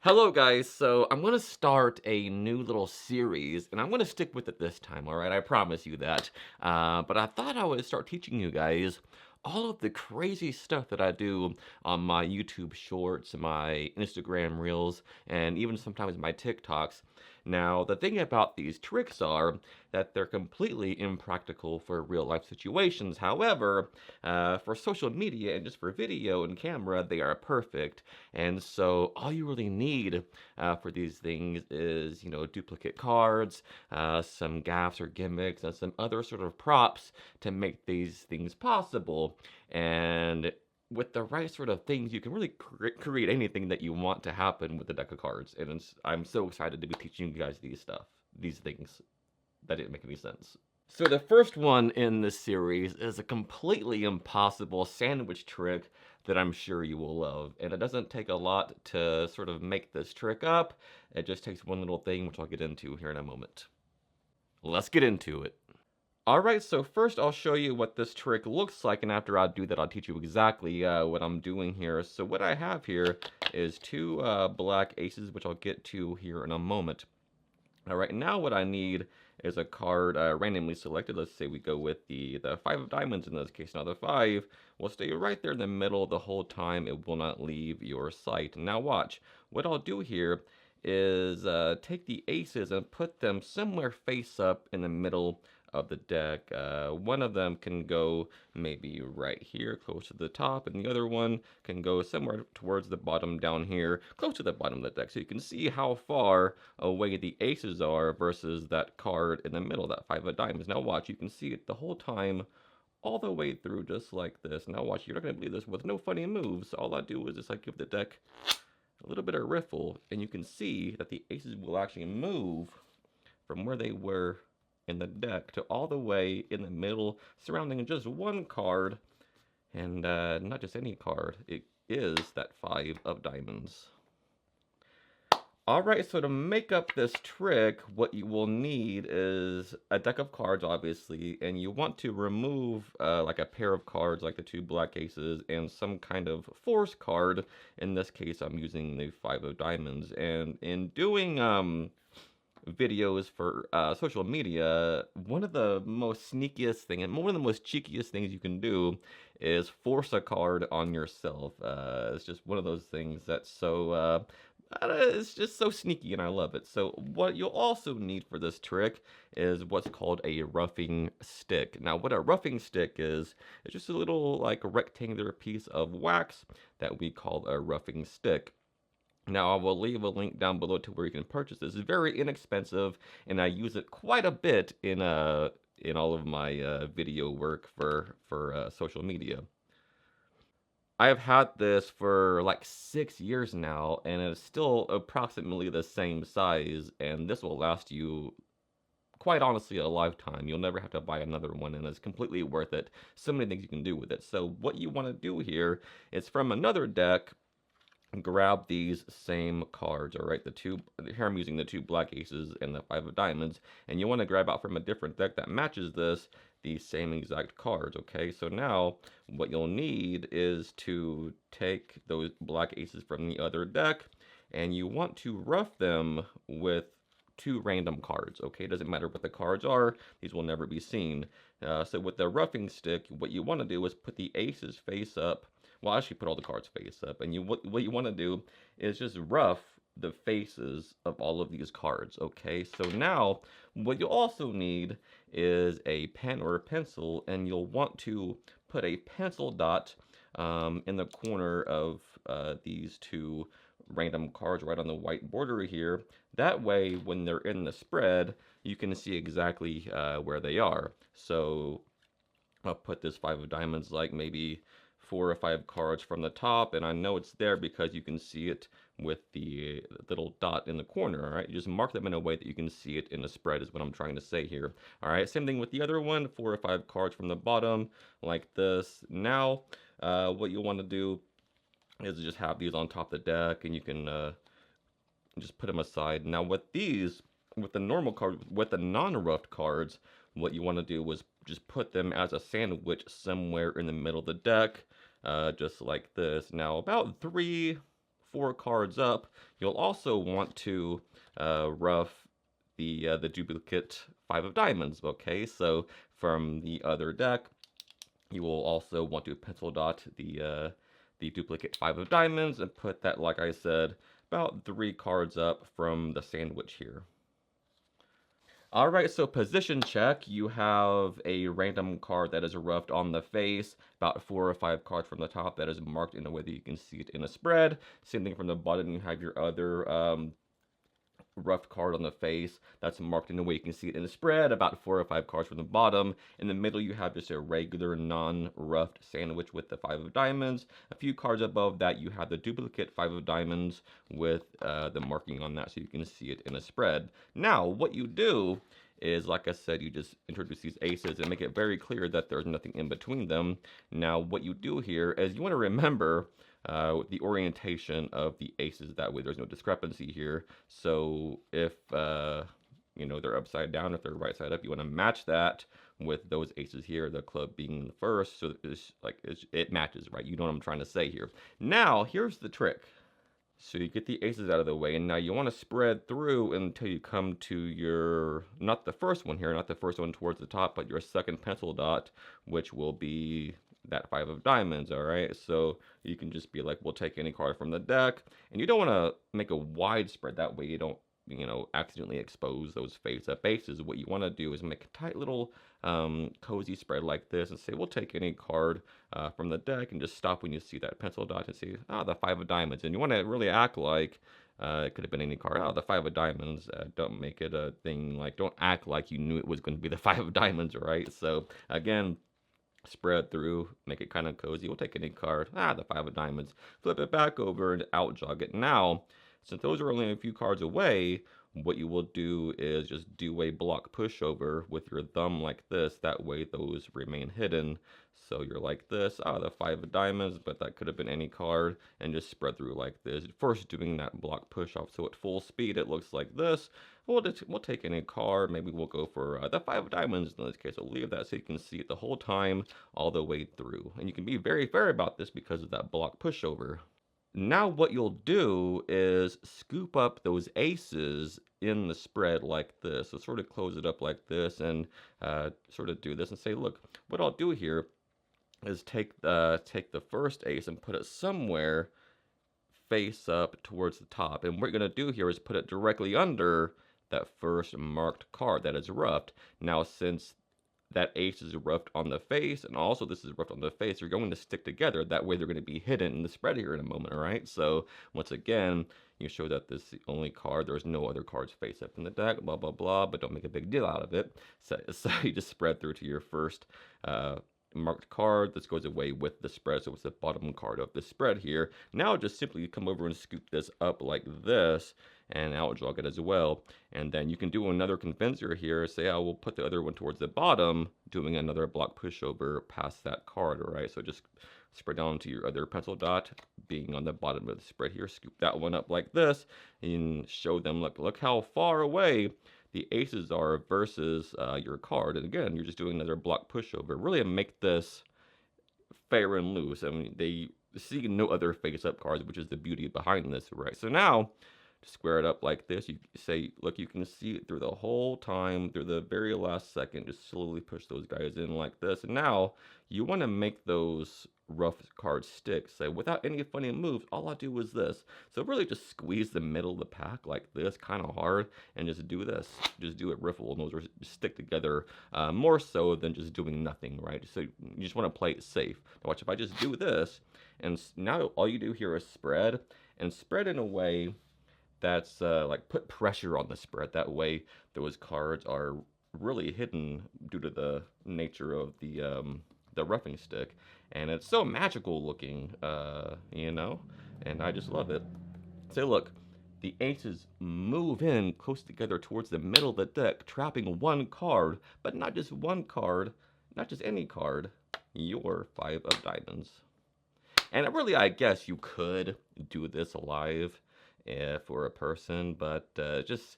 Hello, guys. So I'm gonna start a new little series, and I'm gonna stick with it this time. All right, I promise you that. But I thought I would start teaching you guys all of the crazy stuff that I do on my YouTube Shorts, my Instagram Reels, and even sometimes my TikToks. Now, the thing about these tricks are that they're completely impractical for real life situations. However, for social media and just for video and camera, they are perfect. And so all you really need for these things is, duplicate cards, some gaffs or gimmicks, and some other sort of props to make these things possible. And with the right sort of things, you can really create anything that you want to happen with the deck of cards. And I'm so excited to be teaching you guys these things that didn't make any sense. So the first one in this series is a completely impossible sandwich trick that I'm sure you will love. And it doesn't take a lot to sort of make this trick up. It just takes one little thing, which I'll get into here in a moment. Let's get into it. Alright, so first I'll show you what this trick looks like, and after I do that I'll teach you exactly what I'm doing here. So what I have here is two black aces, which I'll get to here in a moment. Alright, now what I need is a card randomly selected. Let's say we go with the five of diamonds in this case. Now the five will stay right there in the middle the whole time. It will not leave your sight. Now watch. What I'll do here is take the aces and put them somewhere face up in the middle of the deck. One of them can go maybe right here, close to the top, and the other one can go somewhere towards the bottom down here, close to the bottom of the deck. So you can see how far away the aces are versus that card in the middle, that five of diamonds. Now watch, you can see it the whole time, all the way through, just like this. Now watch, you're not going to believe this, with no funny moves. All I do is just like give the deck a little bit of riffle, and you can see that the aces will actually move from where they were in the deck to all the way in the middle, surrounding just one card, and not just any card. It is that five of diamonds. Alright, so to make up this trick, what you will need is a deck of cards, obviously, and you want to remove like a pair of cards, like the two black aces, and some kind of force card. In this case, I'm using the five of diamonds, and in doing videos for social media, one of the most sneakiest thing and one of the most cheekiest things you can do is force a card on yourself. It's just one of those things that's so it's just so sneaky, and I love it. So what you'll also need for this trick is what's called a roughing stick. Now what a roughing stick is, it's just a little like rectangular piece of wax that we call a roughing stick. Now, I will leave a link down below to where you can purchase this. It's very inexpensive, and I use it quite a bit in all of my video work for social media. I have had this for like 6 years now, and it's still approximately the same size, and this will last you, quite honestly, a lifetime. You'll never have to buy another one, and it's completely worth it. So many things you can do with it. So what you want to do here is, from another deck, grab these same cards. All right, here I'm using the two black aces and the five of diamonds, and you want to grab out from a different deck that matches this the same exact cards. Okay, so now what you'll need is to take those black aces from the other deck, and you want to rough them with two random cards. Okay, doesn't matter what the cards are, these will never be seen. So with the roughing stick, what you want to do is put the aces face up. Well, actually put all the cards face up, and what you want to do is just rough the faces of all of these cards. Okay, so now what you'll also need is a pen or a pencil, and you'll want to put a pencil dot in the corner of these two random cards right on the white border here. That way, when they're in the spread, you can see exactly where they are. So I'll put this five of diamonds like maybe 4 or 5 cards from the top, and I know it's there because you can see it with the little dot in the corner. All right, you just mark them in a way that you can see it in the spread is what I'm trying to say here. All right, same thing with the other one, 4 or 5 cards from the bottom like this. Now what you want to do is just have these on top of the deck, and you can just put them aside. Now with these, with the normal cards, with the non-roughed cards, what you want to do is just put them as a sandwich somewhere in the middle of the deck, just like this. Now about 3-4 4 cards up, you'll also want to rough the duplicate 5 of diamonds. Okay, so from the other deck, you will also want to pencil dot the duplicate 5 of diamonds and put that, like I said, about 3 cards up from the sandwich here. Alright, so position check, you have a random card that is roughed on the face, about 4 or 5 cards from the top that is marked in a way that you can see it in a spread. Same thing from the bottom, you have your other roughed card on the face that's marked in a way you can see it in the spread, about 4 or 5 cards from the bottom. In the middle, you have just a regular non-roughed sandwich with the 5 of diamonds. A few cards above that, you have the duplicate 5 of diamonds with the marking on that so you can see it in a spread. Now, what you do is, like I said, you just introduce these aces and make it very clear that there's nothing in between them. Now, what you do here is you want to remember the orientation of the aces. That way there's no discrepancy here. So if you know, they're upside down, if they're right side up, you want to match that with those aces here, the club being the first, so it matches, right? You know what I'm trying to say here. Now, here's the trick. So you get the aces out of the way, and now you want to spread through until you come to your, not the first one here, not the first one towards the top, but your second pencil dot, which will be that 5 of diamonds, all right? So you can just be like, we'll take any card from the deck, and you don't want to make a wide spread. That way you don't, you know, accidentally expose those face-up aces. What you want to do is make a tight little cozy spread like this and say, we'll take any card from the deck, and just stop when you see that pencil dot and say, the 5 of diamonds. And you want to really act like it could have been any card. The 5 of diamonds. Don't make it a thing like, don't act like you knew it was going to be the 5 of diamonds, right? So again, spread through, make it kind of cozy. We'll take any card. The 5 of diamonds. Flip it back over and out jog it. Now, since those are only a few cards away, what you will do is just do a block pushover with your thumb like this. That way those remain hidden. So you're like this, the 5 of diamonds, but that could have been any card, and just spread through like this. First doing that block push off, so at full speed it looks like this. We'll take any card, maybe we'll go for the 5 of diamonds in this case. I'll leave that so you can see it the whole time, all the way through. And you can be very fair about this because of that block pushover. Now what you'll do is scoop up those aces in the spread like this. So sort of close it up like this and sort of do this and say, look, what I'll do here is take the first ace and put it somewhere face up towards the top. And what you're going to do here is put it directly under that first marked card that is roughed. Now, since that ace is roughed on the face, and also this is roughed on the face, they're going to stick together. That way they're going to be hidden in the spread here in a moment, all right? So once again, you show that this is the only card. There's no other cards face up in the deck, blah, blah, blah, but don't make a big deal out of it. So you just spread through to your first marked card. This goes away with the spread, so it's the bottom card of the spread here. Now just simply come over and scoop this up like this and out jog it as well. And then you can do another convincer here. Say, I will put the other one towards the bottom, doing another block pushover past that card, all right? So just spread down to your other pencil dot, being on the bottom of the spread here. Scoop that one up like this and show them, look how far away the aces are versus your card. And again, you're just doing another block pushover. Really make this fair and loose. I mean, they see no other face-up cards, which is the beauty behind this, right? So now, to square it up like this, you say, look, you can see it through the whole time, through the very last second. Just slowly push those guys in like this. And now, you want to make those rough cards stick. So without any funny moves, all I do is this. So really just squeeze the middle of the pack like this, kind of hard, and just do this. Just do it riffle, and those are stick together more so than just doing nothing, right? So you just want to play it safe. Now watch, if I just do this, and now all you do here is spread, and spread in a way that's like put pressure on the spread. That way those cards are really hidden due to the nature of the roughing stick, and it's so magical looking, you know, and I just love it. So look, the aces move in close together towards the middle of the deck, trapping one card, but not just one card, not just any card, your 5 of diamonds. And really, I guess you could do this live for a person, but just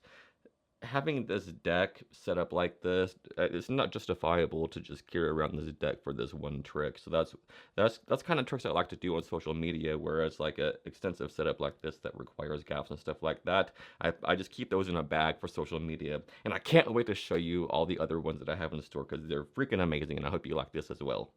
having this deck set up like this, it's not justifiable to just carry around this deck for this one trick. So that's kind of tricks I like to do on social media, whereas like a extensive setup like this that requires gaps and stuff like that, I just keep those in a bag for social media. And I can't wait to show you all the other ones that I have in store because they're freaking amazing, and I hope you like this as well.